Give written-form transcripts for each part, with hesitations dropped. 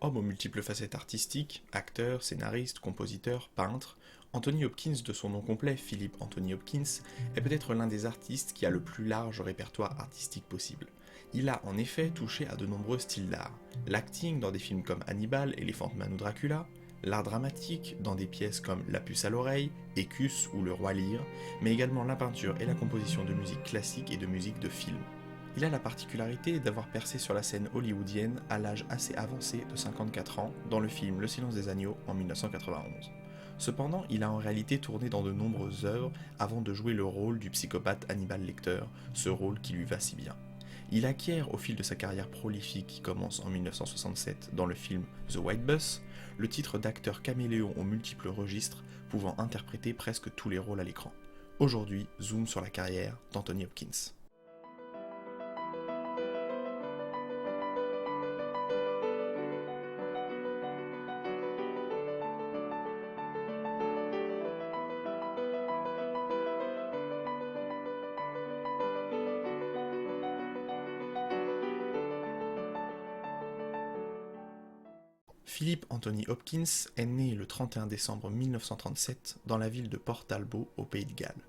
Homme aux multiples facettes artistiques, acteur, scénariste, compositeur, peintre, Anthony Hopkins, de son nom complet Philip Anthony Hopkins, est peut-être l'un des artistes qui a le plus large répertoire artistique possible. Il a en effet touché à de nombreux styles d'art. L'acting dans des films comme Hannibal, Elephant Man ou Dracula, l'art dramatique dans des pièces comme La puce à l'oreille, Écus ou Le Roi Lear, mais également la peinture et la composition de musique classique et de musique de film. Il a la particularité d'avoir percé sur la scène hollywoodienne à l'âge assez avancé de 54 ans dans le film Le Silence des Agneaux en 1991. Cependant, il a en réalité tourné dans de nombreuses œuvres avant de jouer le rôle du psychopathe Hannibal Lecter, ce rôle qui lui va si bien. Il acquiert au fil de sa carrière prolifique qui commence en 1967 dans le film The White Bus, le titre d'acteur caméléon aux multiples registres pouvant interpréter presque tous les rôles à l'écran. Aujourd'hui, zoom sur la carrière d'Anthony Hopkins. Philip Anthony Hopkins est né le 31 décembre 1937 dans la ville de Port Talbot au Pays de Galles.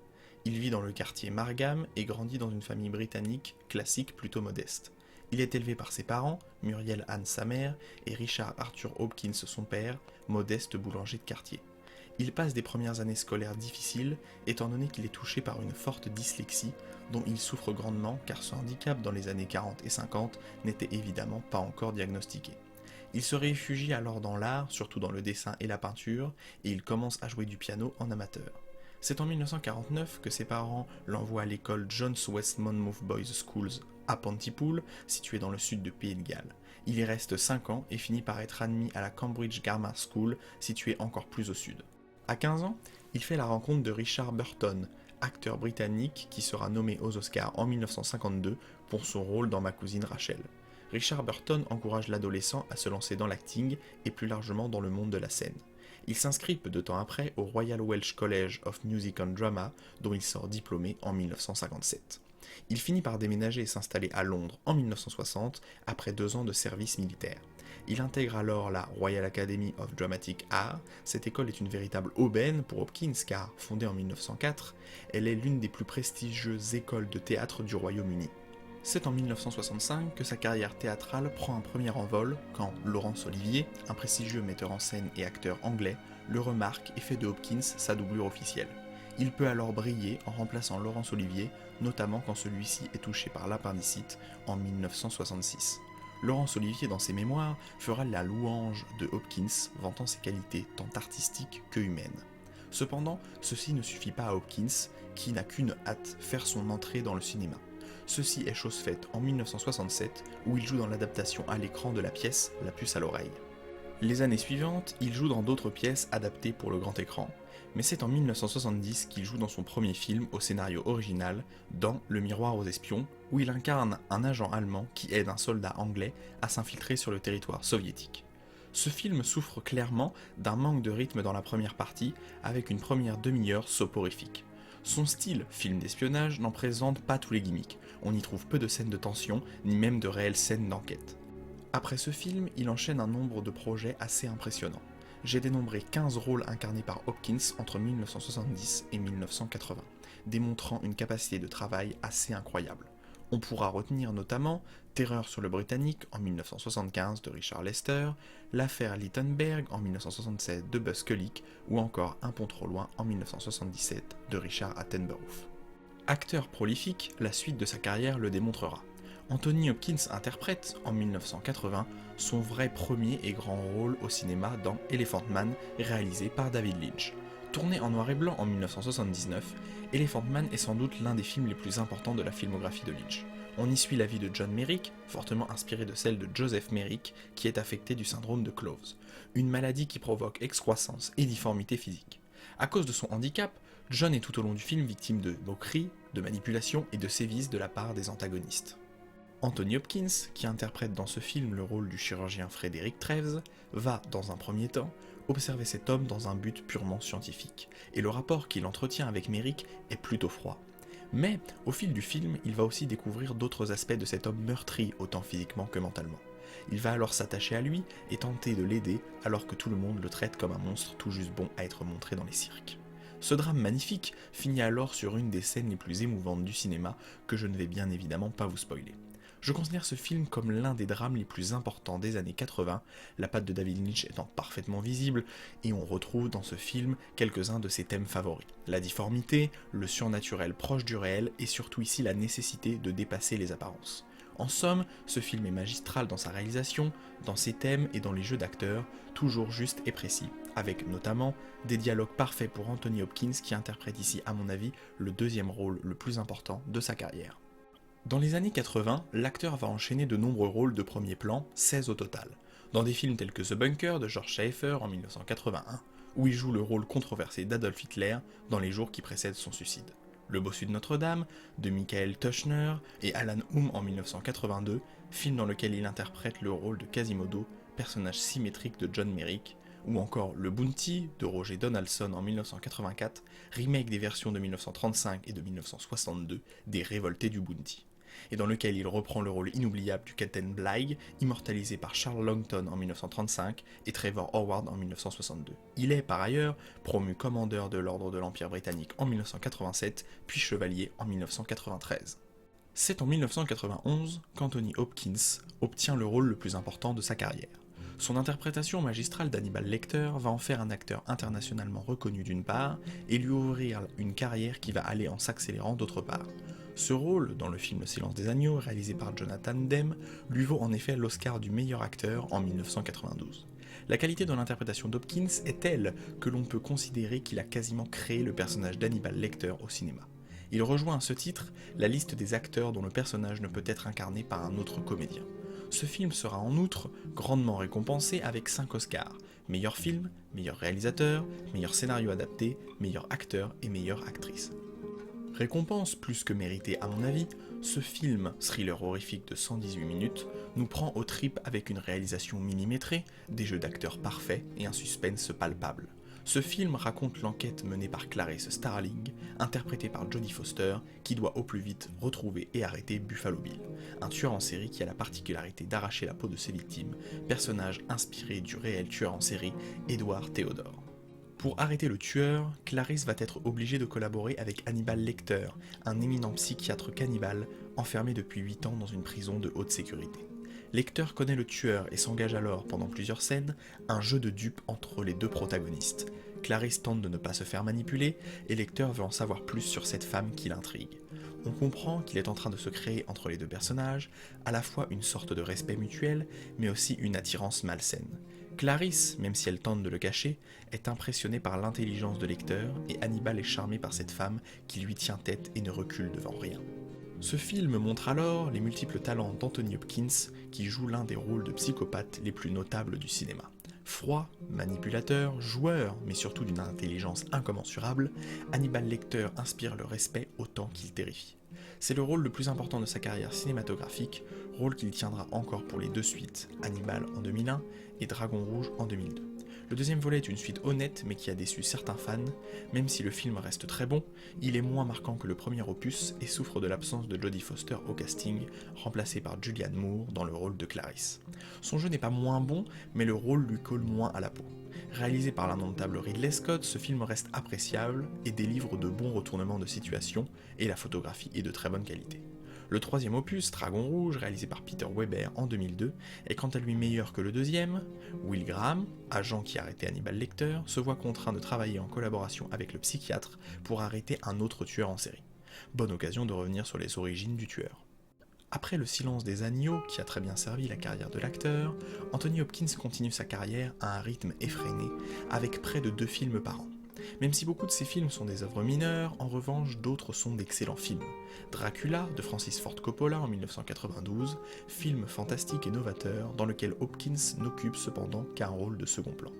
Il vit dans le quartier Margam et grandit dans une famille britannique classique plutôt modeste. Il est élevé par ses parents, Muriel Anne sa mère et Richard Arthur Hopkins son père, modeste boulanger de quartier. Il passe des premières années scolaires difficiles étant donné qu'il est touché par une forte dyslexie dont il souffre grandement car ce handicap dans les années 40 et 50 n'était évidemment pas encore diagnostiqué. Il se réfugie alors dans l'art, surtout dans le dessin et la peinture, et il commence à jouer du piano en amateur. C'est en 1949 que ses parents l'envoient à l'école John's West Monmouth Boys Schools à Pontypool, située dans le sud du Pays de Galles. Il y reste 5 ans et finit par être admis à la Cambridge Grammar School, située encore plus au sud. À 15 ans, il fait la rencontre de Richard Burton, acteur britannique qui sera nommé aux Oscars en 1952 pour son rôle dans Ma cousine Rachel. Richard Burton encourage l'adolescent à se lancer dans l'acting et plus largement dans le monde de la scène. Il s'inscrit peu de temps après au Royal Welsh College of Music and Drama, dont il sort diplômé en 1957. Il finit par déménager et s'installer à Londres en 1960 après 2 ans de service militaire. Il intègre alors la Royal Academy of Dramatic Art. Cette école est une véritable aubaine pour Hopkins car, fondée en 1904, elle est l'une des plus prestigieuses écoles de théâtre du Royaume-Uni. C'est en 1965 que sa carrière théâtrale prend un premier envol quand Laurence Olivier, un prestigieux metteur en scène et acteur anglais, le remarque et fait de Hopkins sa doublure officielle. Il peut alors briller en remplaçant Laurence Olivier, notamment quand celui-ci est touché par l'appendicite en 1966. Laurence Olivier, dans ses mémoires, fera la louange de Hopkins, vantant ses qualités tant artistiques que humaines. Cependant, ceci ne suffit pas à Hopkins, qui n'a qu'une hâte, faire son entrée dans le cinéma. Ceci est chose faite en 1967, où il joue dans l'adaptation à l'écran de la pièce La puce à l'oreille. Les années suivantes, il joue dans d'autres pièces adaptées pour le grand écran, mais c'est en 1970 qu'il joue dans son premier film au scénario original, dans Le miroir aux espions, où il incarne un agent allemand qui aide un soldat anglais à s'infiltrer sur le territoire soviétique. Ce film souffre clairement d'un manque de rythme dans la première partie, avec une première demi-heure soporifique. Son style, film d'espionnage, n'en présente pas tous les gimmicks, on y trouve peu de scènes de tension, ni même de réelles scènes d'enquête. Après ce film, il enchaîne un nombre de projets assez impressionnants. J'ai dénombré 15 rôles incarnés par Hopkins entre 1970 et 1980, démontrant une capacité de travail assez incroyable. On pourra retenir notamment Terreur sur le Britannique en 1975 de Richard Lester, L'affaire Littenberg en 1967 de Buzz Kulik ou encore Un pont trop loin en 1977 de Richard Attenborough. Acteur prolifique, la suite de sa carrière le démontrera. Anthony Hopkins interprète, en 1980, son vrai premier et grand rôle au cinéma dans Elephant Man, réalisé par David Lynch. Tourné en noir et blanc en 1979, Elephant Man est sans doute l'un des films les plus importants de la filmographie de Lynch. On y suit la vie de John Merrick, fortement inspirée de celle de Joseph Merrick, qui est affecté du syndrome de Cloves, une maladie qui provoque excroissance et difformité physique. À cause de son handicap, John est tout au long du film victime de moqueries, de manipulations et de sévices de la part des antagonistes. Anthony Hopkins, qui interprète dans ce film le rôle du chirurgien Frédéric Treves, va, dans un premier temps, observer cet homme dans un but purement scientifique, et le rapport qu'il entretient avec Merrick est plutôt froid. Mais, au fil du film, il va aussi découvrir d'autres aspects de cet homme meurtri, autant physiquement que mentalement. Il va alors s'attacher à lui et tenter de l'aider alors que tout le monde le traite comme un monstre tout juste bon à être montré dans les cirques. Ce drame magnifique finit alors sur une des scènes les plus émouvantes du cinéma que je ne vais bien évidemment pas vous spoiler. Je considère ce film comme l'un des drames les plus importants des années 80, la patte de David Lynch étant parfaitement visible, et on retrouve dans ce film quelques-uns de ses thèmes favoris. La difformité, le surnaturel proche du réel, et surtout ici la nécessité de dépasser les apparences. En somme, ce film est magistral dans sa réalisation, dans ses thèmes et dans les jeux d'acteurs, toujours justes et précis, avec notamment des dialogues parfaits pour Anthony Hopkins qui interprète ici à mon avis le deuxième rôle le plus important de sa carrière. Dans les années 80, l'acteur va enchaîner de nombreux rôles de premier plan, 16 au total, dans des films tels que The Bunker de George Schaefer en 1981, où il joue le rôle controversé d'Adolf Hitler dans les jours qui précèdent son suicide. Le Bossu de Notre-Dame de Michael Tuchner et Alan Hume en 1982, film dans lequel il interprète le rôle de Quasimodo, personnage symétrique de John Merrick, ou encore Le Bounty de Roger Donaldson en 1984, remake des versions de 1935 et de 1962 des Révoltés du Bounty, et dans lequel il reprend le rôle inoubliable du Captain Bligh, immortalisé par Charles Longton en 1935 et Trevor Howard en 1962. Il est par ailleurs promu commandeur de l'Ordre de l'Empire britannique en 1987, puis chevalier en 1993. C'est en 1991 qu'Anthony Hopkins obtient le rôle le plus important de sa carrière. Son interprétation magistrale d'Hannibal Lecter va en faire un acteur internationalement reconnu d'une part, et lui ouvrir une carrière qui va aller en s'accélérant d'autre part. Ce rôle, dans le film Le Silence des Agneaux, réalisé par Jonathan Demme, lui vaut en effet l'Oscar du meilleur acteur en 1992. La qualité de l'interprétation d'Hopkins est telle que l'on peut considérer qu'il a quasiment créé le personnage d'Hannibal Lecter au cinéma. Il rejoint à ce titre la liste des acteurs dont le personnage ne peut être incarné par un autre comédien. Ce film sera en outre grandement récompensé avec 5 Oscars, meilleur film, meilleur réalisateur, meilleur scénario adapté, meilleur acteur et meilleure actrice. Récompense plus que méritée à mon avis, ce film, thriller horrifique de 118 minutes, nous prend aux tripes avec une réalisation millimétrée, des jeux d'acteurs parfaits et un suspense palpable. Ce film raconte l'enquête menée par Clarice Starling, interprétée par Jodie Foster, qui doit au plus vite retrouver et arrêter Buffalo Bill, un tueur en série qui a la particularité d'arracher la peau de ses victimes, personnage inspiré du réel tueur en série Edward Theodore. Pour arrêter le tueur, Clarice va être obligée de collaborer avec Hannibal Lecter, un éminent psychiatre cannibale enfermé depuis 8 ans dans une prison de haute sécurité. Lecter connaît le tueur et s'engage alors, pendant plusieurs scènes, un jeu de dupes entre les deux protagonistes. Clarice tente de ne pas se faire manipuler, et Lecter veut en savoir plus sur cette femme qui l'intrigue. On comprend qu'il est en train de se créer entre les deux personnages, à la fois une sorte de respect mutuel, mais aussi une attirance malsaine. Clarice, même si elle tente de le cacher, est impressionnée par l'intelligence de Lecter, et Hannibal est charmé par cette femme qui lui tient tête et ne recule devant rien. Ce film montre alors les multiples talents d'Anthony Hopkins, qui joue l'un des rôles de psychopathe les plus notables du cinéma. Froid, manipulateur, joueur, mais surtout d'une intelligence incommensurable, Hannibal Lecter inspire le respect autant qu'il terrifie. C'est le rôle le plus important de sa carrière cinématographique, rôle qu'il tiendra encore pour les 2 suites, Hannibal en 2001 et Dragon Rouge en 2002. Le deuxième volet est une suite honnête mais qui a déçu certains fans. Même si le film reste très bon, il est moins marquant que le premier opus et souffre de l'absence de Jodie Foster au casting, remplacée par Julianne Moore dans le rôle de Clarice. Son jeu n'est pas moins bon, mais le rôle lui colle moins à la peau. Réalisé par l'indomptable Ridley Scott, ce film reste appréciable et délivre de bons retournements de situation, et la photographie est de très bonne qualité. Le troisième opus, Dragon Rouge, réalisé par Peter Weber en 2002, est quant à lui meilleur que le deuxième. Will Graham, agent qui a arrêté Hannibal Lecter, se voit contraint de travailler en collaboration avec le psychiatre pour arrêter un autre tueur en série. Bonne occasion de revenir sur les origines du tueur. Après Le Silence des Agneaux, qui a très bien servi la carrière de l'acteur, Anthony Hopkins continue sa carrière à un rythme effréné, avec près de 2 films par an. Même si beaucoup de ces films sont des œuvres mineures, en revanche d'autres sont d'excellents films. Dracula de Francis Ford Coppola en 1992, film fantastique et novateur dans lequel Hopkins n'occupe cependant qu'un rôle de second plan.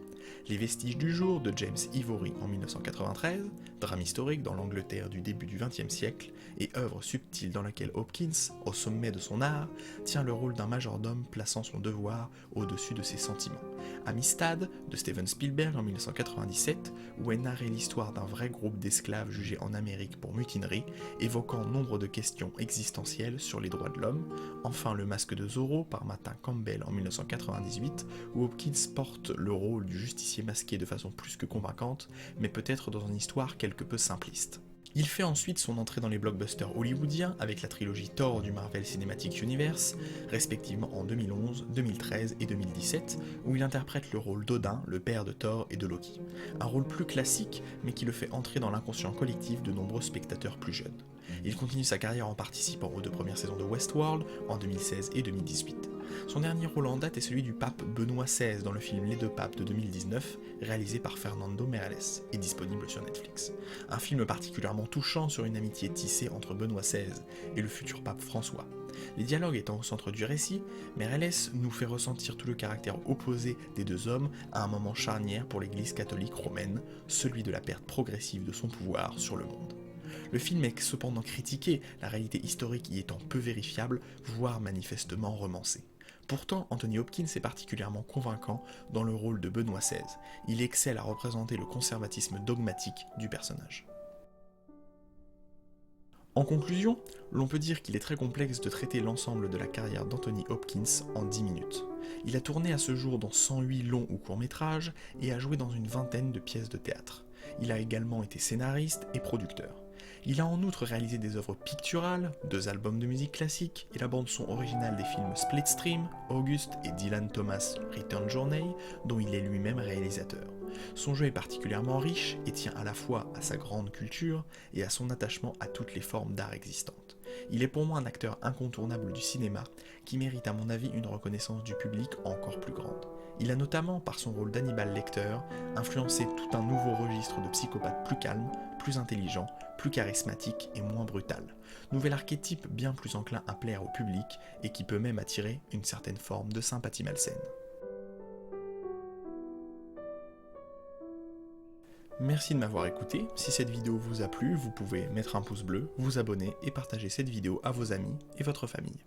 Les vestiges du jour de James Ivory en 1993, drame historique dans l'Angleterre du début du XXe siècle, et œuvre subtile dans laquelle Hopkins, au sommet de son art, tient le rôle d'un majordome plaçant son devoir au-dessus de ses sentiments. Amistad de Steven Spielberg en 1997, où est narrée l'histoire d'un vrai groupe d'esclaves jugés en Amérique pour mutinerie, évoquant nombre de questions existentielles sur les droits de l'homme. Enfin, Le Masque de Zorro par Martin Campbell en 1998, où Hopkins porte le rôle du justicier masqué de façon plus que convaincante, mais peut-être dans une histoire quelque peu simpliste. Il fait ensuite son entrée dans les blockbusters hollywoodiens avec la trilogie Thor du Marvel Cinematic Universe, respectivement en 2011, 2013 et 2017, où il interprète le rôle d'Odin, le père de Thor et de Loki. Un rôle plus classique, mais qui le fait entrer dans l'inconscient collectif de nombreux spectateurs plus jeunes. Il continue sa carrière en participant aux 2 premières saisons de Westworld en 2016 et 2018. Son dernier rôle en date est celui du pape Benoît XVI dans le film Les Deux Papes de 2019, réalisé par Fernando Meirelles et disponible sur Netflix. Un film particulièrement touchant sur une amitié tissée entre Benoît XVI et le futur pape François. Les dialogues étant au centre du récit, Meirelles nous fait ressentir tout le caractère opposé des 2 hommes à un moment charnière pour l'Église catholique romaine, celui de la perte progressive de son pouvoir sur le monde. Le film est cependant critiqué, la réalité historique y étant peu vérifiable, voire manifestement romancée. Pourtant, Anthony Hopkins est particulièrement convaincant dans le rôle de Benoît XVI. Il excelle à représenter le conservatisme dogmatique du personnage. En conclusion, l'on peut dire qu'il est très complexe de traiter l'ensemble de la carrière d'Anthony Hopkins en 10 minutes. Il a tourné à ce jour dans 108 longs ou courts métrages et a joué dans une vingtaine de pièces de théâtre. Il a également été scénariste et producteur. Il a en outre réalisé des œuvres picturales, 2 albums de musique classique et la bande-son originale des films Splitstream, August et Dylan Thomas Return Journey, dont il est lui-même réalisateur. Son jeu est particulièrement riche et tient à la fois à sa grande culture et à son attachement à toutes les formes d'art existantes. Il est pour moi un acteur incontournable du cinéma qui mérite à mon avis une reconnaissance du public encore plus grande. Il a notamment, par son rôle d'Hannibal Lecter, influencé tout un nouveau registre de psychopathes plus calmes, plus intelligents, plus charismatique et moins brutal. Nouvel archétype bien plus enclin à plaire au public et qui peut même attirer une certaine forme de sympathie malsaine. Merci de m'avoir écouté. Si cette vidéo vous a plu, vous pouvez mettre un pouce bleu, vous abonner et partager cette vidéo à vos amis et votre famille.